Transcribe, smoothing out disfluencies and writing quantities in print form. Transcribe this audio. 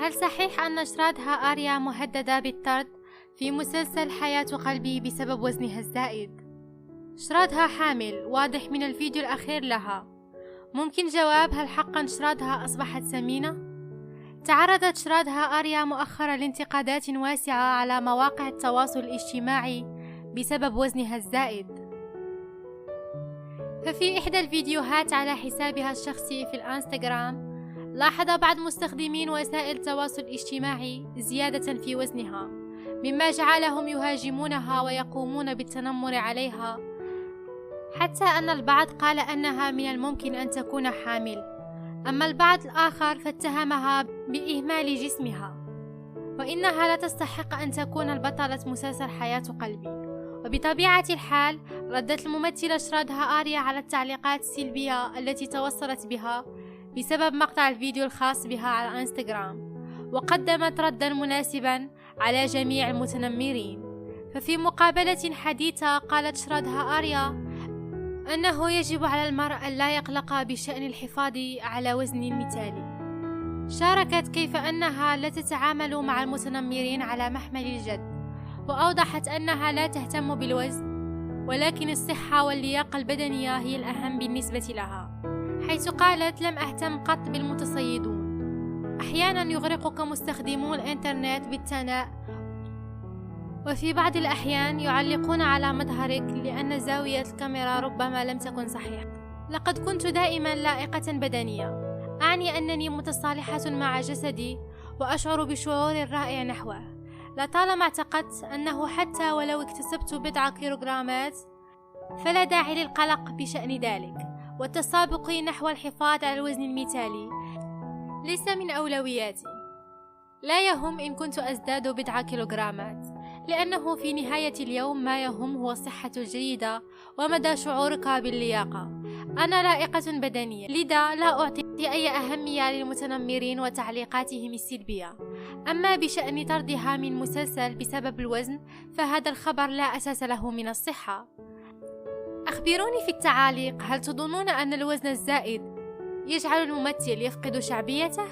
هل صحيح أن شرادها آريا مهددة بالطرد في مسلسل حياة قلبي بسبب وزنها الزائد؟ شرادها حامل، واضح من الفيديو الأخير لها. ممكن جواب: هل حقا شرادها أصبحت سمينة؟ تعرضت شرادها آريا مؤخرا لانتقادات واسعة على مواقع التواصل الاجتماعي بسبب وزنها الزائد. ففي إحدى الفيديوهات على حسابها الشخصي في الانستغرام، لاحظ بعض مستخدمين وسائل التواصل الاجتماعي زيادة في وزنها، مما جعلهم يهاجمونها ويقومون بالتنمر عليها، حتى أن البعض قال أنها من الممكن أن تكون حامل، أما البعض الآخر فاتهمها بإهمال جسمها، وإنها لا تستحق أن تكون البطلة مسلسل حياة قلبي. وبطبيعة الحال ردت الممثلة شرادها آريا على التعليقات السلبية التي توصلت بها بسبب مقطع الفيديو الخاص بها على الانستغرام، وقدمت ردا مناسبا على جميع المتنمرين. ففي مقابلة حديثة قالت شرادها آريا أنه يجب على المرء أن لا يقلق بشأن الحفاظ على وزن مثالي. شاركت كيف أنها لا تتعامل مع المتنمرين على محمل الجد، وأوضحت أنها لا تهتم بالوزن، ولكن الصحة واللياقة البدنية هي الأهم بالنسبة لها، حيث قالت: لم أهتم قط بالمتصيدون. أحيانا يغرقك مستخدمو الإنترنت بالثناء، وفي بعض الأحيان يعلقون على مظهرك لأن زاوية الكاميرا ربما لم تكن صحيحة. لقد كنت دائما لائقة بدنيا، أعني أنني متصالحة مع جسدي وأشعر بشعور رائع نحوه. لطالما اعتقدت أنه حتى ولو اكتسبت بضع كيلوغرامات فلا داعي للقلق بشأن ذلك، والتسابق نحو الحفاظ على الوزن المثالي ليس من أولوياتي. لا يهم إن كنت أزداد بضع كيلوغرامات، لأنه في نهاية اليوم ما يهم هو الصحة الجيدة ومدى شعورك باللياقة. أنا لائقة بدنيا، لذا لا أعطي أي أهمية للمتنمرين وتعليقاتهم السلبية. أما بشأن طردها من مسلسل بسبب الوزن فهذا الخبر لا أساس له من الصحة. أخبروني في التعاليق، هل تظنون أن الوزن الزائد يجعل الممثل يفقد شعبيته؟